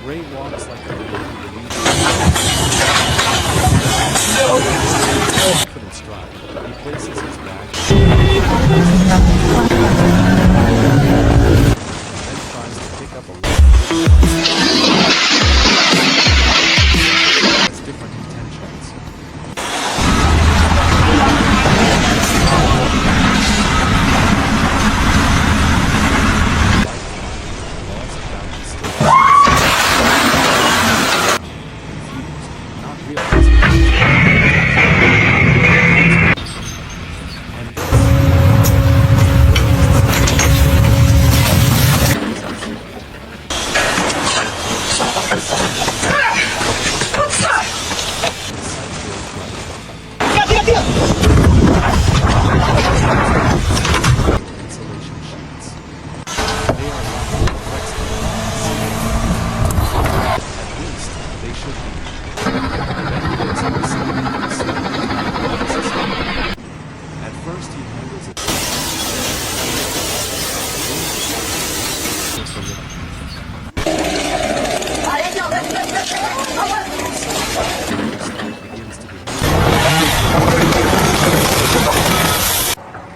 Ray walks like a confident stride. He places his bag then tries to pick up a has different intentions.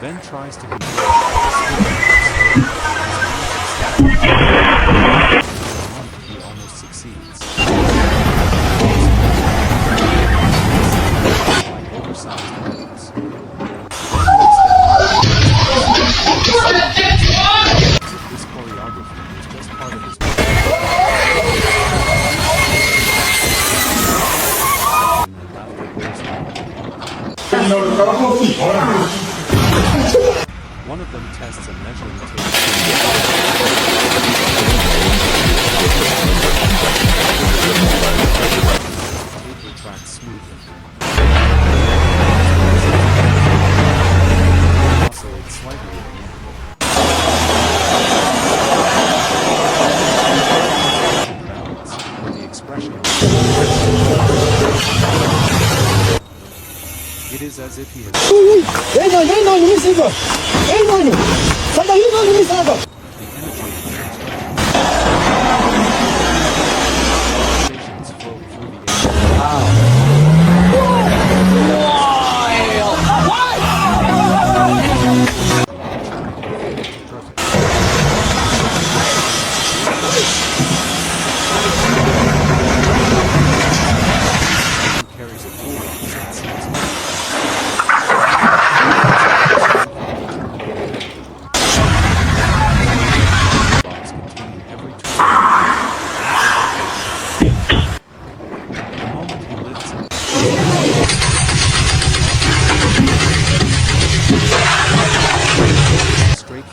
Then tries to he almost succeeds. Like oversized weapons. This choreography is just part of his One of them tests a measuring tape. Tape retracts smoothly. Oscillates slightly at the end. Balance, with the expression it is as if he has the energy flow through the carries a tool that seems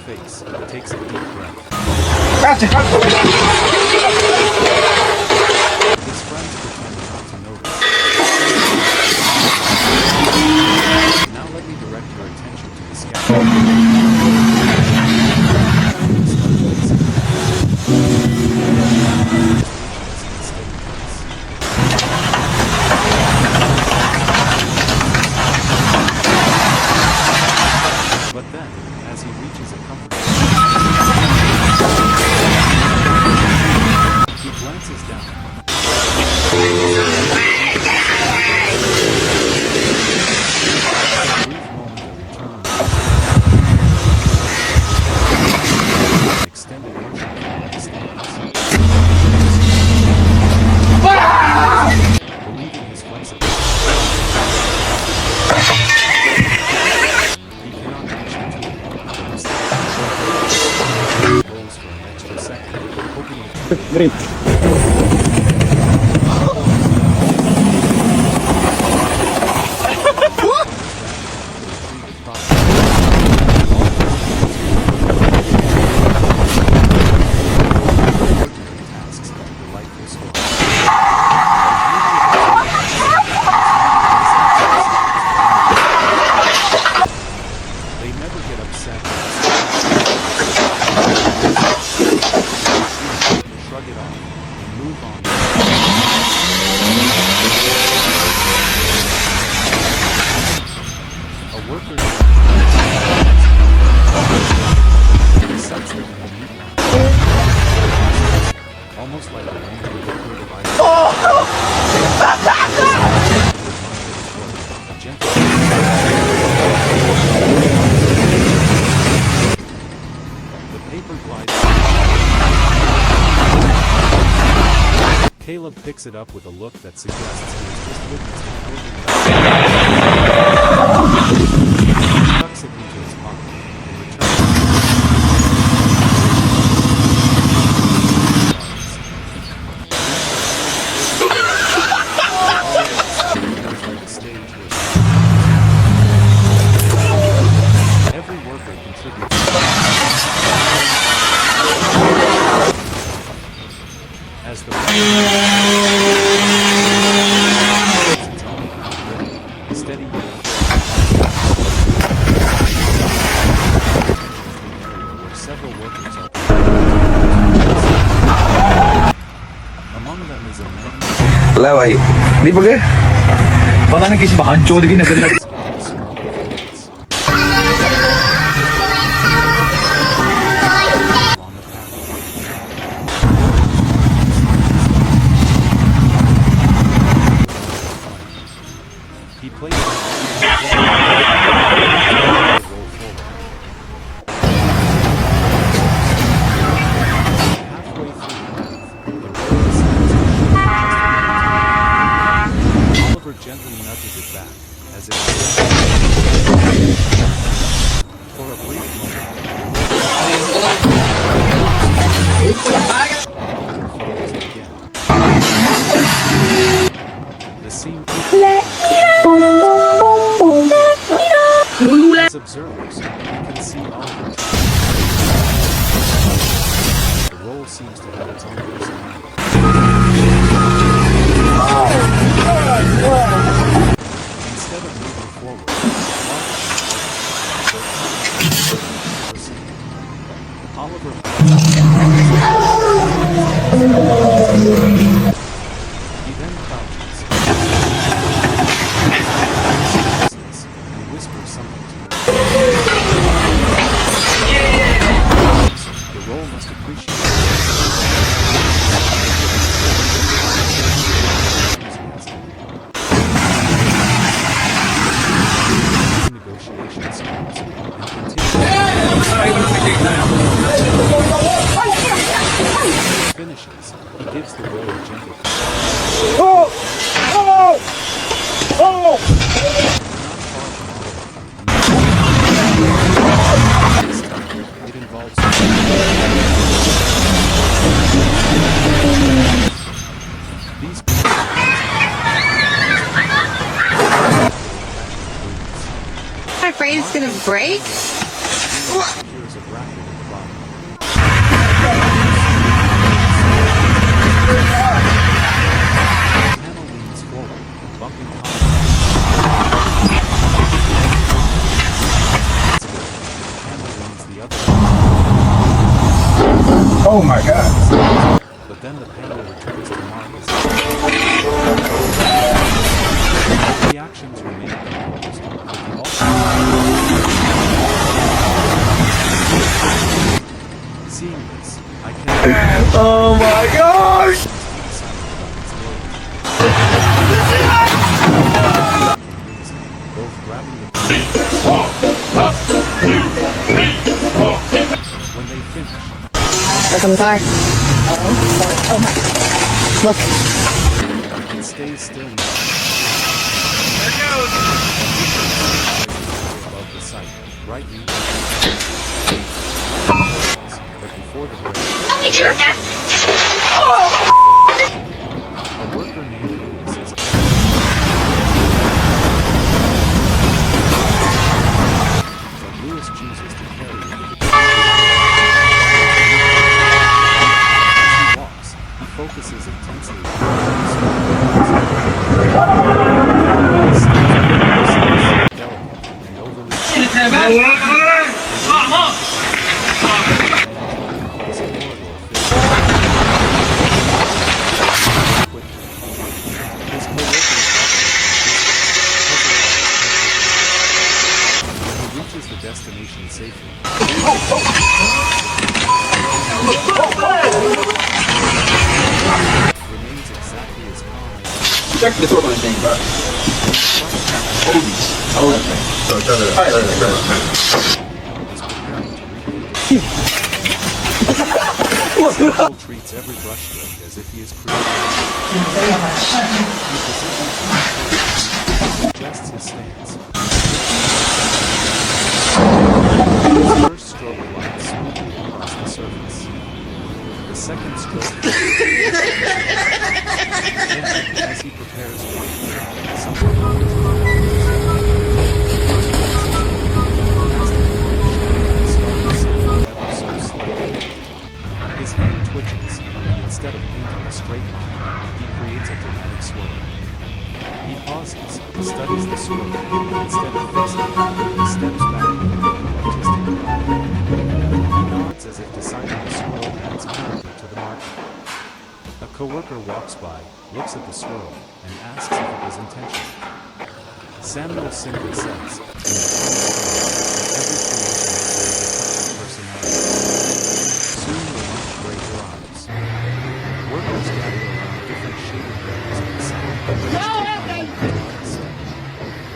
face, takes a deep breath. His friends pretend not to notice. Now let me direct your attention to the scaffold. But then, as he reaches a comfortable he glances down. A brief moment of eternal Green. tasks into delightful stories. They never get upset. Shrug it off and move on. A worker sets them in a neat line. Almost like a rainbow liquid of ice. A gentle the paper glides. Caleb picks it up with a look that suggests he has just witnessed a clothing He tucks it into his pocket and returns. Every worker contributes. As the steady where several workers are. Among them is a man. ਲੈ ਭਾਈ ਦੀਪਕ ਪਤਾ ਨਹੀਂ ਕਿਸ ਬਹਾਨ ਚੋਦ ਕੀ ਨਜ਼ਰ ਲੱਗ He plays roll forward. Halfway through, the road decides. Oliver gently nudges it back, as if for a brief moment. Again. The scene. As observers, you can see Oliver. The role seems to have its own personality. Instead of moving forward, Oliver he then crouches and whispers something to her. The role must appreciate negotiation skills and finishes. He gives the role a gentle it involves these I'm afraid it's gonna break. years of rapid and bottom. Hannah leans forward, bumping Hannah leans the other way. Oh my god. But then the panel returns to Marcus. Reactions remain composed, but the seeing this, I can't. Oh my gosh. Both grabbing the when they finish, Look, I'm sorry. Oh my. Look. it stays still. Above the site, right but before the break, Check the door on the thing, bro. Hold it. Samuel treats every brushstroke as if he is creating. He adjusts his stance. His first stroke glides smoothly across the surface. The second stroke and as he prepares for his hand twitches, and instead of painting a straight line, he creates a dramatic swirl. He pauses, studies the swirl, and instead of fixing it, he steps back with a artistic pride. He nods as if deciding the swirl adds character to the marking. A coworker walks by, looks at the swirl, and asks if it was intentional. Samuel simply says, in a calm tone, that every creation deserves a touch of personality. Soon the lunch break arrives. Workers gather around different shaded barrels of the sun.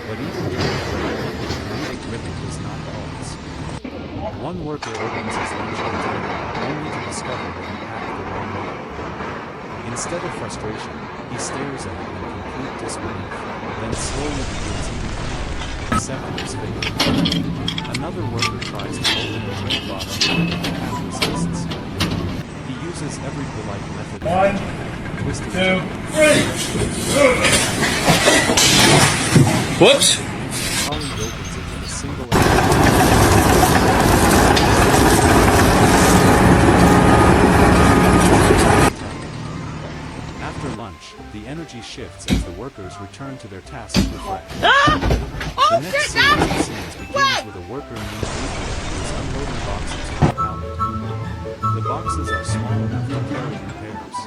But even during the break, the comedic rhythm does not pause. One worker opens his lunch container only to discover that he packed the wrong way. Instead of frustration, he stares at it in complete disbelief, then slowly begins eating it, accepting his fate. Another worker tries to open the drink bottle and resists. He uses every polite method, twisting it, Whoops! colleague opens it with a single After lunch, the energy shifts as the workers return to their tasks refreshed. The next series of scenes begins with a worker named Adrian who is unloading boxes from a pallet. The boxes are small enough to carry in pairs.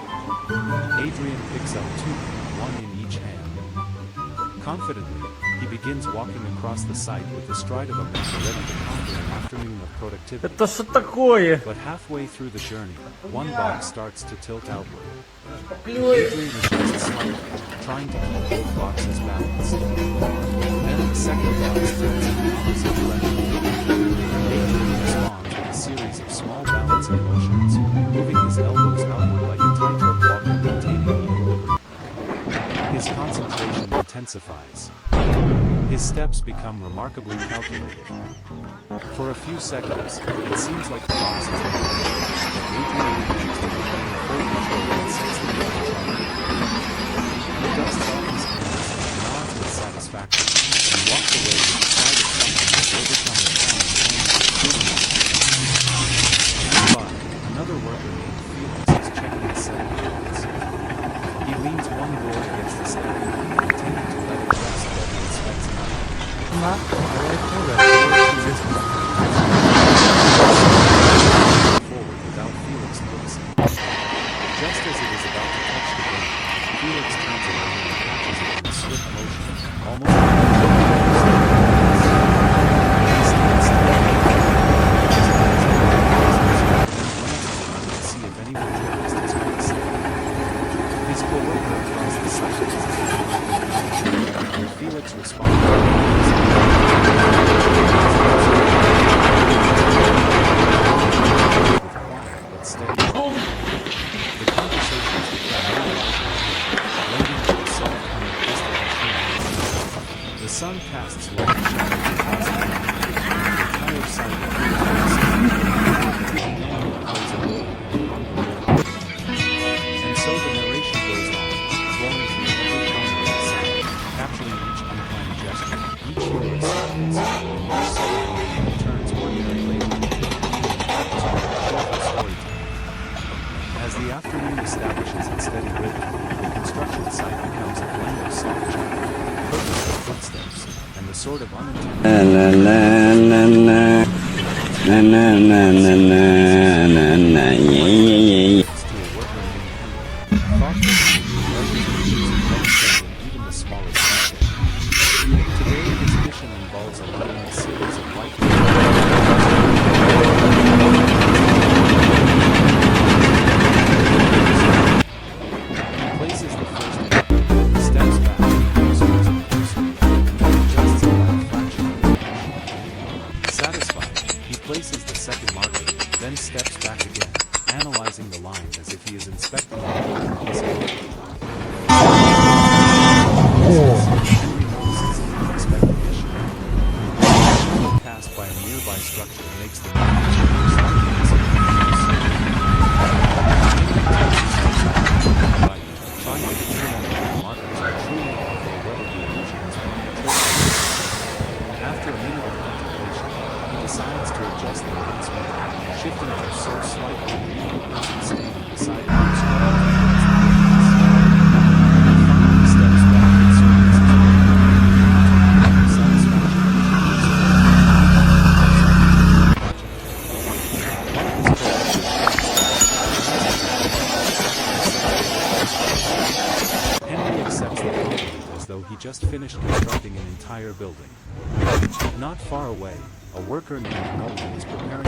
Adrian picks up two, one in each hand. Confidently, he begins walking across the site with the stride of a man ready to conquer an afternoon of productivity. Это что такое? But halfway through the journey, one box starts to tilt outward. Adrian adjusts slightly, trying to keep both boxes balanced. Then the second box tilts in the opposite direction. Adrian responds with a series of small balancing motions, moving his elbows outward like a tightrope walker maintaining equilibrium. His concentration intensifies. His steps become remarkably calculated. For a few seconds, it seems like the box is moving, but Adrian manages to regain full control and sets the motor charge. He dusts off his hands, nods with satisfaction, and walks away with the pride of someone who has overcome the challenge Nearby, another worker named Felix is checking his set of boards. He leans one board against the stand, intending to let it rest while he inspects another. Forward without Felix noticing. Just as it is about to touch the ground, Felix turns around and catches it in swift motion, almost he stands still, to see if anyone noticed his pace. His co-worker across the site is and Felix responds. The sun casts long shadows across the ground. The entire site appears and so the narration goes on, flowing through every corner of the site, capturing each unplanned gesture, each humorous sentence, and each ceremony that turns ordinary labor into a storytelling. As the afternoon establishes its steady rhythm, the construction site becomes a blend of soft chatter, purposeful footsteps, and the sort of even the smallest detail. Today, his mission involves aligning a series of white places the first steps back again, analyzing the line as if he is inspecting a piece of wood. Henry notices the unexpected issue. A shadow cast by a nearby structure makes the line slightly right, trying to determine if the markers are truly off or whether the illusion has been controlled. After a minute of contemplation, he decides to adjust the line speed, shifting it so slightly that the person standing beside him is struggling to fix the difference. He finally steps back and surveys his work. Satisfaction Henry accepts the compliment as though he just finished constructing an entire building. Not far away, a worker named Nolan is preparing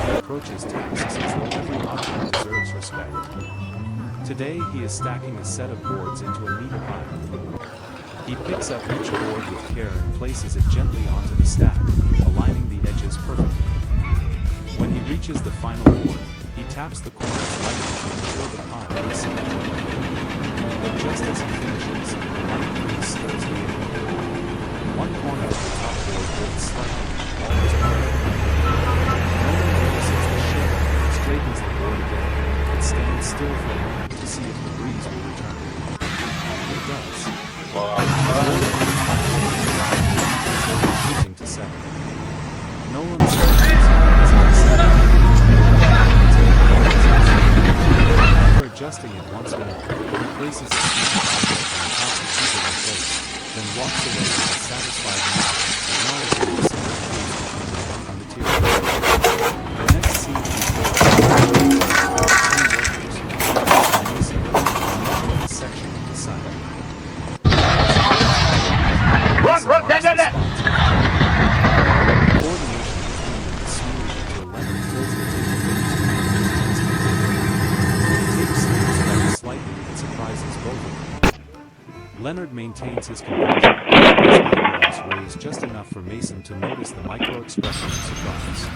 He approaches tasks as though every object deserves respect. Today he is stacking a set of boards into a neat pile. He picks up each board with care and places it gently onto the stack, aligning the edges perfectly. When he reaches the final board, he taps the corners lightly to ensure the pile is symmetrical. But just as he finishes, a light breeze stirs the air. One corner of the top board lifts slightly, almost perfect. Nolan notices the shift, straightens the board again, and stands still for a moment to see if the breeze will return. It does. Refusing to settle. Nolan after adjusting it once more, he places a small object on top to keep it in place, then walks away with a satisfied nod, acknowledging the similarities between the one material. The next scene unfolds a section of the site. Leonard maintains his composure, his eyebrows raised just enough for Mason to notice the micro-expression of surprise.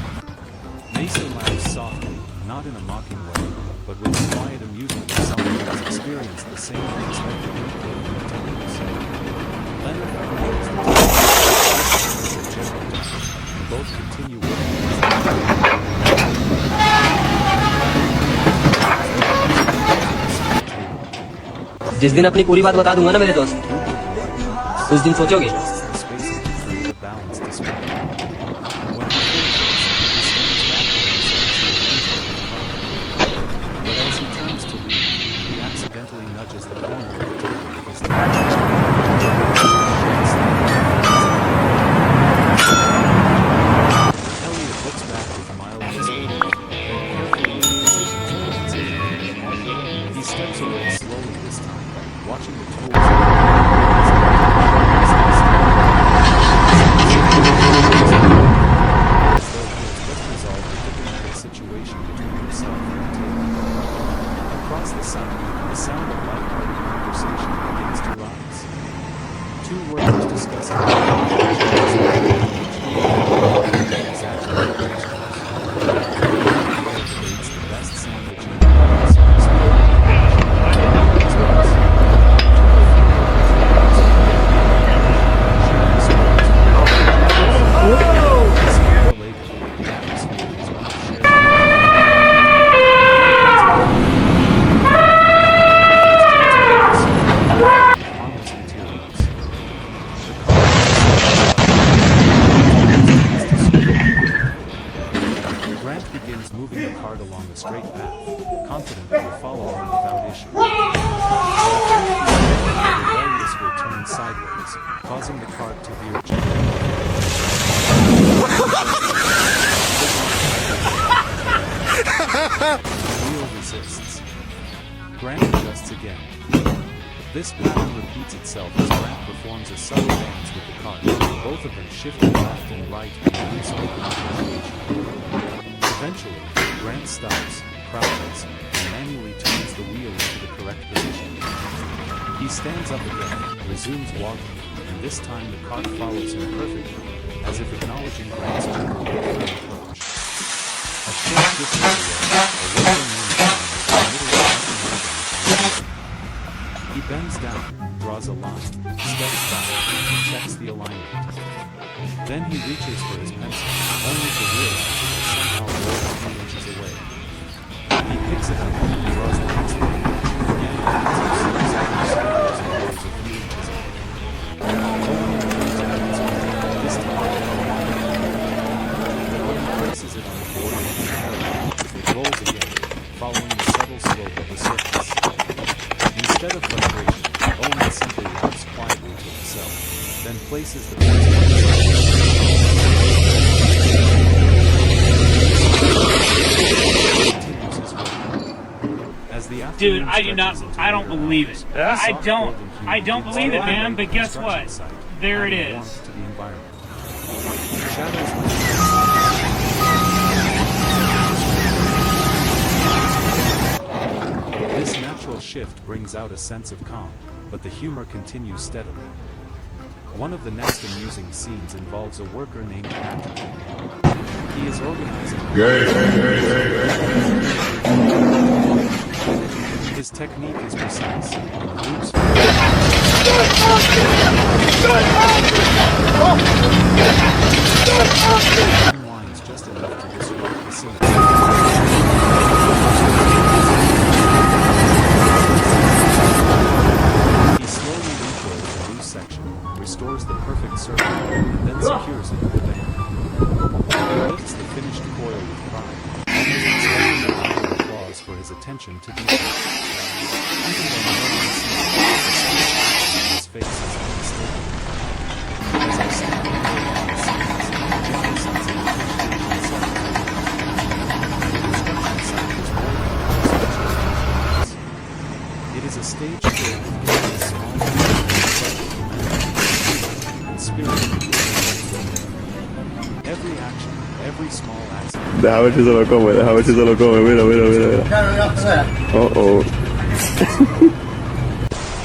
Mason laughs softly, not in a mocking way, but with a quiet amusement of someone who has experienced the same unexpected difficulties. Leonard ignores the general doubt, and both continue working. जिस दिन अपनी पूरी बात बता दूंगा ना मेरे दोस्त, उस दिन सोचोगे watching the tools as though he has just resolved a diplomatic situation between himself and the table. Across the sound of light-hearted conversation begins to rise. Two workers discussing debates the best sandwich in the moving the cart along a straight path, confident it will follow on without issue. The rebellious will turn sideways, causing the cart to veer gently. The wheel resists. Grant adjusts again. This pattern repeats itself as Grant performs a subtle dance with the cart, both of them shifting left and right in unspoken appreciation. Eventually, Grant stops, crouches, and manually turns the wheel into the correct position. He stands up again, resumes walking, and this time the cart follows him perfectly, as if acknowledging Grant's gentle approach. A short distance away, a worker named John is in the middle of making. He bends down, draws a line, steps back, and checks the alignment. Then he reaches for his pencil, only to realize it is somehow more than a few inches away. He picks it up and draws the next line, again as he sees exactly a few inches away. Only a few seconds later, this time when he places it on the board of the parallel, it rolls again, following the subtle slope of the surface. Instead of frustration, Owen simply laughs quietly to himself, then places the pencil on the continues his work. As the Dude, afternoon I do not. stretches into I don't evening, believe it. the I soft don't. golden hue I don't gives believe it, light man. to But the guess construction what? site, There it adding is. warmth to the environment. Shadows This natural shift brings out a sense of calm, but the humor continues steadily. One of the next amusing scenes involves a worker named Patrick. He is organizing. His technique is precise, and the loops unwinds just enough to disrupt the scene. He slowly recoils the loose section, restores the perfect circle, and then secures it with a band. He lifts the finished coil with pride, almost expecting a round of applause for his attention to detail. Even though no one sees it, the his face is unmistakable. As I stand and hold on the scenes, a gentle sense of appreciation settles over me. The construction site is more than a house. It is a stage filled with various small and spirit. Every action, every small accident. Déjame ver si se lo come, déjame ver si se lo come, mira, mira, mira. Oh, oh.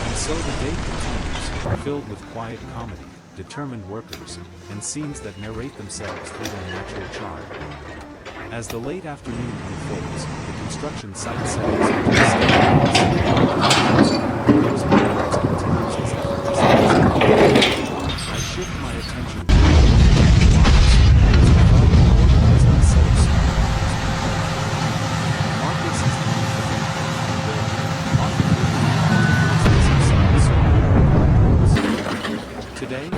And so the day continues, filled with quiet comedy, determined workers, and scenes that narrate themselves through their natural charm. As the late afternoon unfolds, the construction site settles into a steady pace. Continues his effort to stay. I shift my attention to the organizing a set of small Marcus is known for being often today,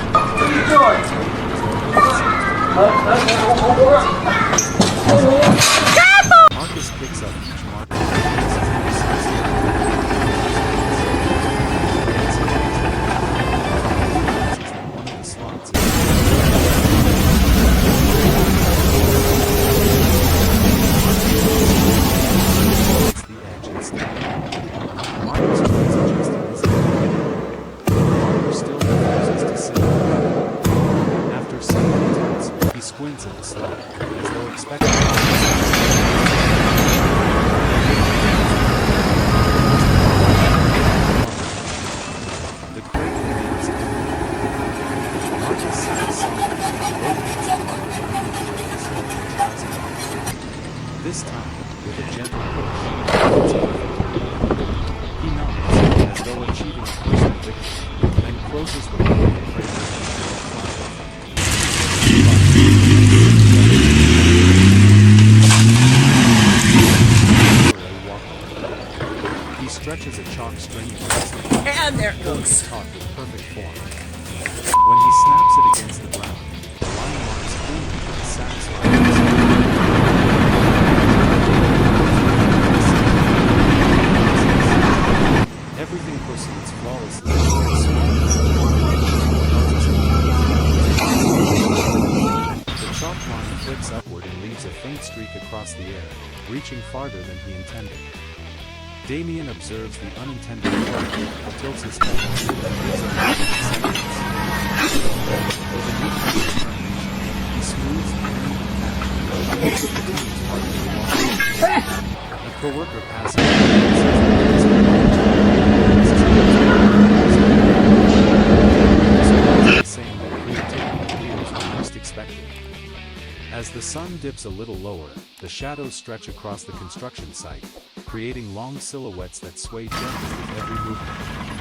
Marcus picks up each marker and places it precisely one of the slots hits the edge instead. Marcus tries adjusting his head. The marker still refuses to sit. After several attempts, he squints at the slot, as though expecting the crate remains empty. Marcus sighs softly, rotates the marker back into place, and tries again. This time, with a gentle push, it's perfect. He nods, as though achieving a personal victory, then closes the lid of the crate and he stretches a chalk string across the top, and there it goes. Taut with perfect form. When he snaps it against the ground, the line marks cleanly with a satisfying everything proceeds flawlessly. The chalk line flicks upward and leaves a faint streak across the air, reaching farther than he intended. Damien observes the unintended flow, tilts his head, and gives a moment of silence. With a new determination, he smooths the uneven path and continues partly along. A co-worker passes saying that creativity appears when least expected. As the sun dips a little lower, the shadows stretch across the construction site, creating long silhouettes that sway gently with every movement.